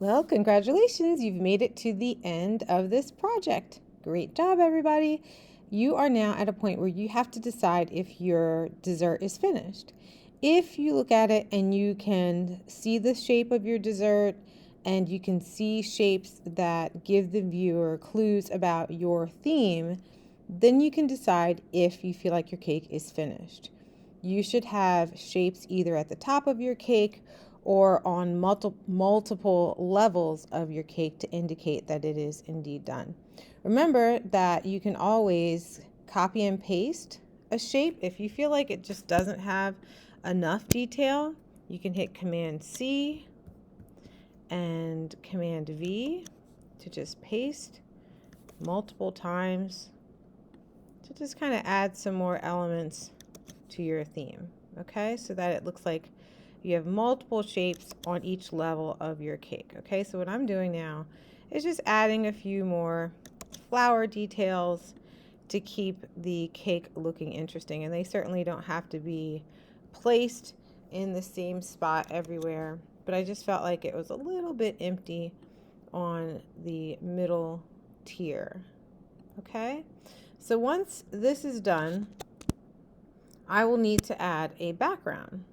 Well, congratulations, you've made it to the end of this project. Great job, everybody. You are now at a point where you have to decide if your dessert is finished. If you look at it and you can see the shape of your dessert and you can see shapes that give the viewer clues about your theme, then you can decide if you feel like your cake is finished. You should have shapes either at the top of your cake or on multiple levels of your cake to indicate that it is indeed done. Remember that you can always copy and paste a shape. If you feel like it just doesn't have enough detail, you can hit Command C and Command V to just paste multiple times to just kind of add some more elements to your theme. Okay, so that it looks like you have multiple shapes on each level of your cake. Okay, so what I'm doing now is just adding a few more flower details to keep the cake looking interesting, and they certainly don't have to be placed in the same spot everywhere, but I just felt like it was a little bit empty on the middle tier. Okay, so once this is done, I will need to add a background.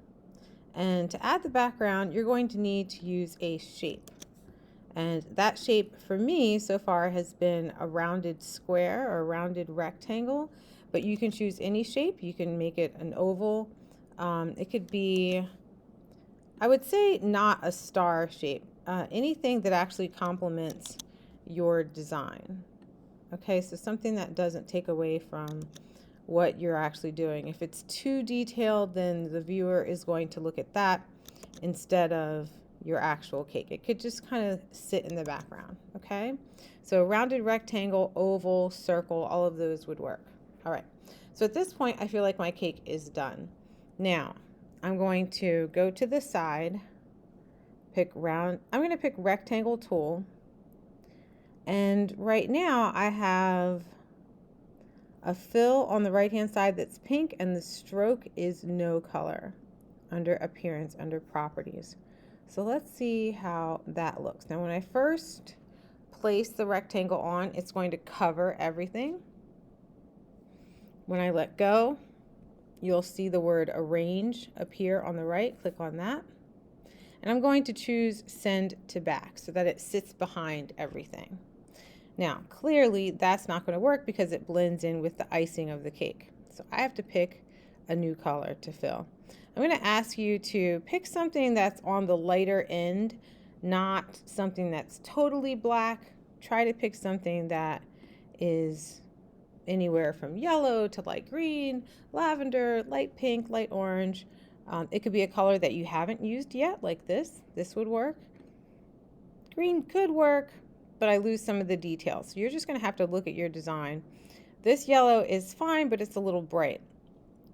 And to add the background, you're going to need to use a shape. And that shape for me so far has been a rounded square or a rounded rectangle, but you can choose any shape. You can make it an oval. It could be, I would say, not a star shape. Anything that actually complements your design. Okay, so something that doesn't take away from what you're actually doing. If it's too detailed, then the viewer is going to look at that instead of your actual cake. It could just kind of sit in the background, okay? So rounded rectangle, oval, circle, all of those would work. All right, so at this point, I feel like my cake is done. Now, I'm going to go to the side, I'm gonna pick rectangle tool, and right now I have a fill on the right hand side that's pink, and the stroke is no color under appearance, under properties. So let's see how that looks. Now when I first place the rectangle on, it's going to cover everything. When I let go, you'll see the word arrange appear on the right. Click on that. And I'm going to choose send to back so that it sits behind everything. Now, clearly that's not going to work because it blends in with the icing of the cake. So I have to pick a new color to fill. I'm going to ask you to pick something that's on the lighter end, not something that's totally black. Try to pick something that is anywhere from yellow to light green, lavender, light pink, light orange. It could be a color that you haven't used yet, like this. This would work. Green could work, but I lose some of the details. So you're just going to have to look at your design. This yellow is fine, but it's a little bright.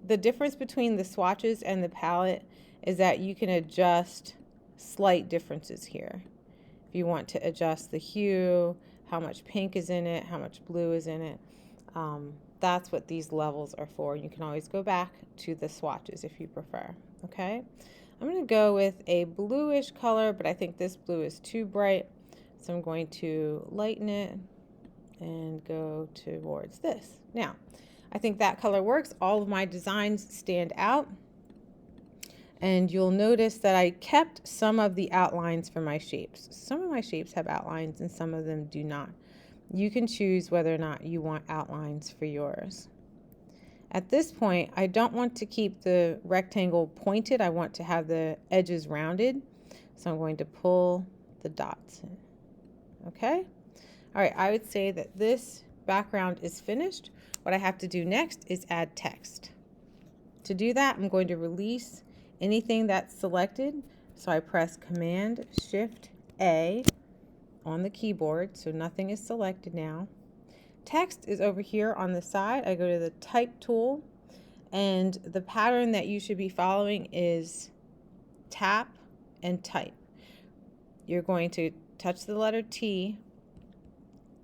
The difference between the swatches and the palette is that you can adjust slight differences here. If you want to adjust the hue, how much pink is in it, how much blue is in it, that's what these levels are for. You can always go back to the swatches if you prefer. Okay, I'm going to go with a bluish color, but I think this blue is too bright, so I'm going to lighten it and go towards this. Now, I think that color works. All of my designs stand out. And you'll notice that I kept some of the outlines for my shapes. Some of my shapes have outlines and some of them do not. You can choose whether or not you want outlines for yours. At this point, I don't want to keep the rectangle pointed. I want to have the edges rounded. So I'm going to pull the dots in. Okay? All right, I would say that this background is finished. What I have to do next is add text. To do that, I'm going to release anything that's selected. So I press Command Shift A on the keyboard, so nothing is selected now. Text is over here on the side. I go to the Type tool, and the pattern that you should be following is tap and type. You're going to touch the letter T,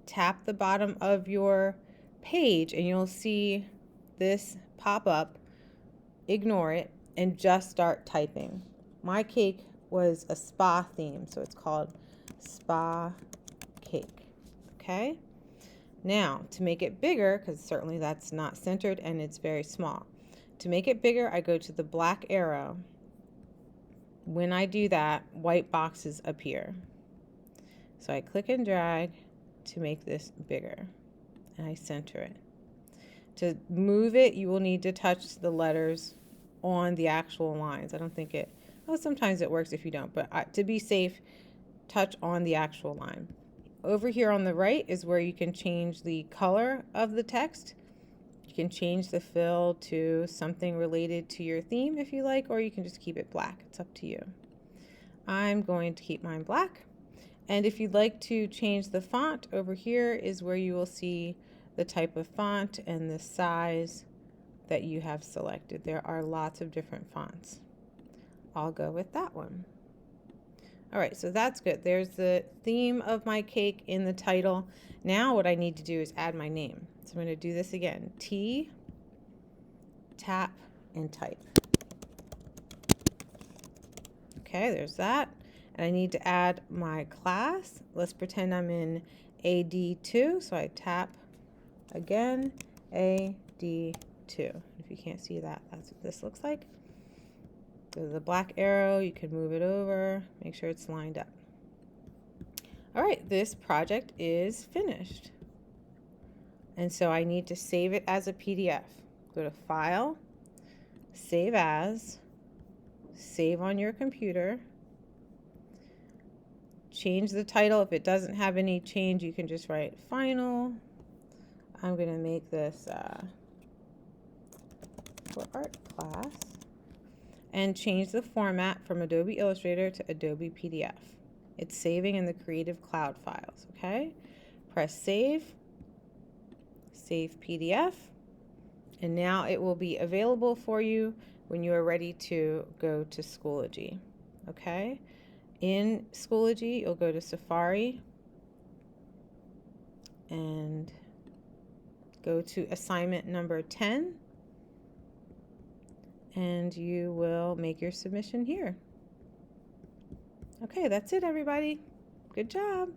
tap the bottom of your page, and you'll see this pop up. Ignore it and just start typing. My cake was a spa theme, so it's called spa cake. Okay. Now, to make it bigger, because certainly that's not centered and it's very small. To make it bigger, I go to the black arrow. When I do that, white boxes appear. So I click and drag to make this bigger, and I center it. To move it, you will need to touch the letters on the actual lines. I don't think it, well, sometimes it works if you don't, but to be safe, touch on the actual line. Over here on the right is where you can change the color of the text. You can change the fill to something related to your theme if you like, or you can just keep it black. It's up to you. I'm going to keep mine black. And if you'd like to change the font, over here is where you will see the type of font and the size that you have selected. There are lots of different fonts. I'll go with that one. All right, so that's good. There's the theme of my cake in the title. Now what I need to do is add my name. So I'm going to do this again. T, tap, and type. Okay, there's that. And I need to add my class. Let's pretend I'm in AD2. So I tap again, AD2. If you can't see that, that's what this looks like. So the black arrow, you can move it over, make sure it's lined up. All right, this project is finished. And so I need to save it as a PDF. Go to File, Save As, save on your computer. Change the title. If it doesn't have any change, you can just write Final. I'm going to make this for art class. And change the format from Adobe Illustrator to Adobe PDF. It's saving in the Creative Cloud files, okay? Press Save, Save PDF, and now it will be available for you when you are ready to go to Schoology, okay? In Schoology, you'll go to Safari and go to assignment number 10, and you will make your submission here. Okay, that's it, everybody. Good job.